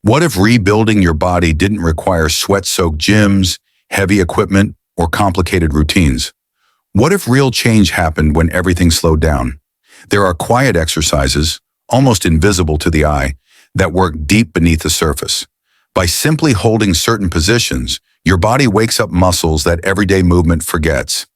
What if rebuilding your body didn't require sweat-soaked gyms, heavy equipment, or complicated routines? What if real change happened when everything slowed down? There are quiet exercises, almost invisible to the eye, that work deep beneath the surface. By simply holding certain positions, your body wakes up muscles that everyday movement forgets.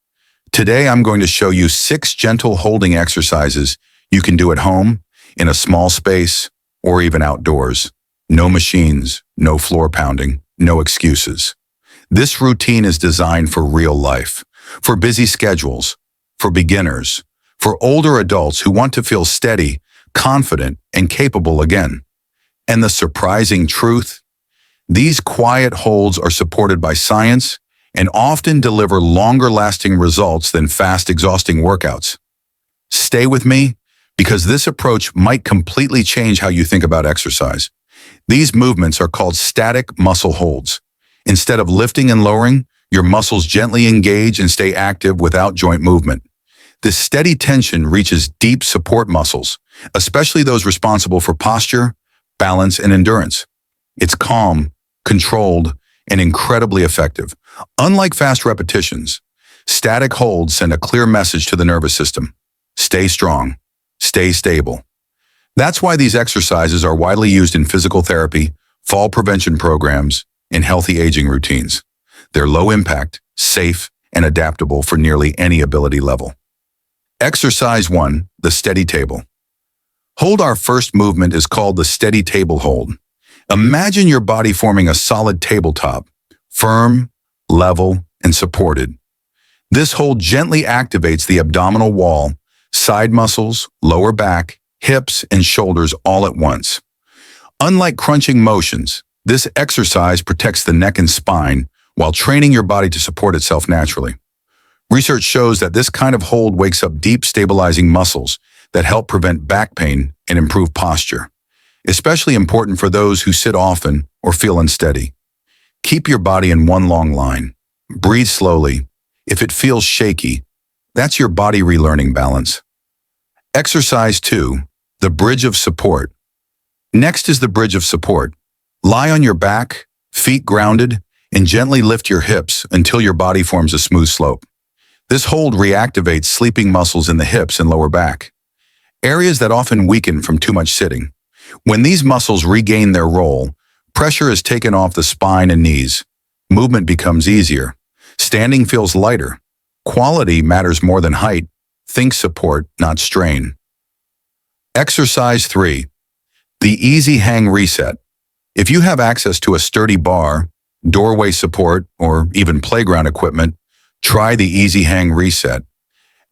Today, I'm going to show you 6 gentle holding exercises you can do at home, in a small space, or even outdoors. No machines, no floor pounding, no excuses. This routine is designed for real life, for busy schedules, for beginners, for older adults who want to feel steady, confident, and capable again. And the surprising truth? These quiet holds are supported by science and often deliver longer-lasting results than fast, exhausting workouts. Stay with me, because this approach might completely change how you think about exercise. These movements are called static muscle holds. Instead of lifting and lowering, your muscles gently engage and stay active without joint movement. This steady tension reaches deep support muscles, especially those responsible for posture, balance, and endurance. It's calm, controlled, and incredibly effective. Unlike fast repetitions, static holds send a clear message to the nervous system. Stay strong. Stay stable. That's why these exercises are widely used in physical therapy, fall prevention programs, and healthy aging routines. They're low impact, safe, and adaptable for nearly any ability level. Exercise 1, the steady table. Our first movement is called the steady table hold. Imagine your body forming a solid tabletop, firm, level, and supported. This hold gently activates the abdominal wall, side muscles, lower back, hips, and shoulders all at once. Unlike crunching motions, this exercise protects the neck and spine while training your body to support itself naturally. Research shows that this kind of hold wakes up deep, stabilizing muscles that help prevent back pain and improve posture, especially important for those who sit often or feel unsteady. Keep your body in one long line. Breathe slowly. If it feels shaky, that's your body relearning balance. Exercise 2, the bridge of support. Next is the bridge of support. Lie on your back, feet grounded, and gently lift your hips until your body forms a smooth slope. This hold reactivates sleeping muscles in the hips and lower back, areas that often weaken from too much sitting. When these muscles regain their role, pressure is taken off the spine and knees. Movement becomes easier. Standing feels lighter. Quality matters more than height. Think support, not strain. Exercise 3, the easy hang reset. If you have access to a sturdy bar, doorway support, or even playground equipment, try the easy hang reset.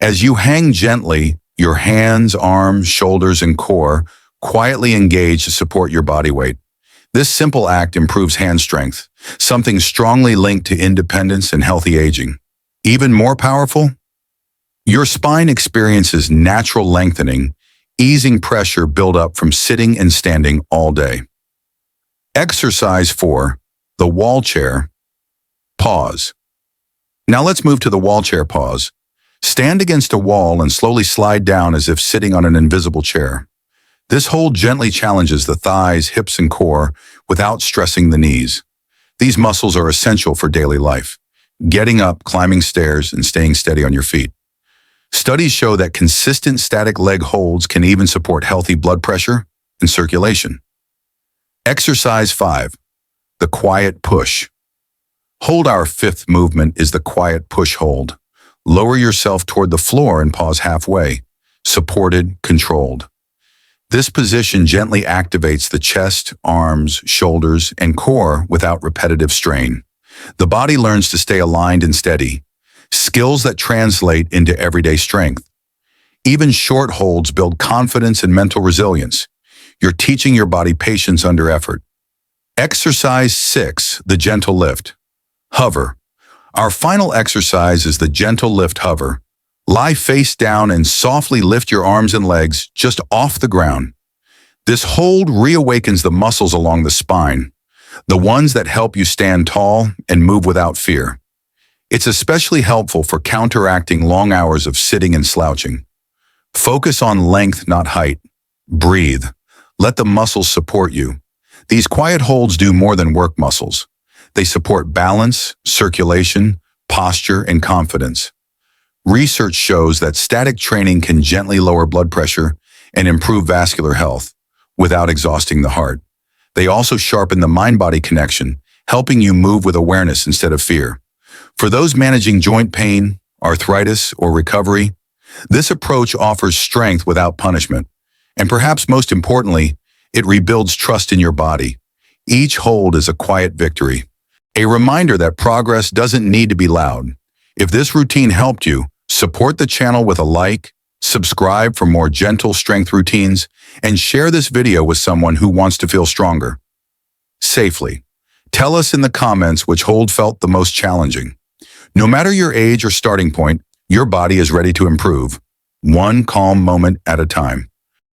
As you hang gently, your hands, arms, shoulders, and core quietly engage to support your body weight. This simple act improves hand strength, something strongly linked to independence and healthy aging. Even more powerful? Your spine experiences natural lengthening, easing pressure built up from sitting and standing all day. Exercise 4, the wall chair. Pause. Now let's move to the wall chair pause. Stand against a wall and slowly slide down as if sitting on an invisible chair. This hold gently challenges the thighs, hips, and core without stressing the knees. These muscles are essential for daily life, getting up, climbing stairs, and staying steady on your feet. Studies show that consistent static leg holds can even support healthy blood pressure and circulation. Exercise 5, the quiet push. Our 5th movement is the quiet push hold. Lower yourself toward the floor and pause halfway, supported, controlled. This position gently activates the chest, arms, shoulders, and core without repetitive strain. The body learns to stay aligned and steady, skills that translate into everyday strength. Even short holds build confidence and mental resilience. You're teaching your body patience under effort. Exercise 6, the gentle lift. Hover. Our final exercise is the gentle lift hover. Lie face down and softly lift your arms and legs just off the ground. This hold reawakens the muscles along the spine, the ones that help you stand tall and move without fear. It's especially helpful for counteracting long hours of sitting and slouching. Focus on length, not height. Breathe. Let the muscles support you. These quiet holds do more than work muscles. They support balance, circulation, posture, and confidence. Research shows that static training can gently lower blood pressure and improve vascular health without exhausting the heart. They also sharpen the mind-body connection, helping you move with awareness instead of fear. For those managing joint pain, arthritis, or recovery, this approach offers strength without punishment. And perhaps most importantly, it rebuilds trust in your body. Each hold is a quiet victory, a reminder that progress doesn't need to be loud. If this routine helped you, support the channel with a like, subscribe for more gentle strength routines, and share this video with someone who wants to feel stronger. Safely. Tell us in the comments which hold felt the most challenging. No matter your age or starting point, your body is ready to improve, one calm moment at a time.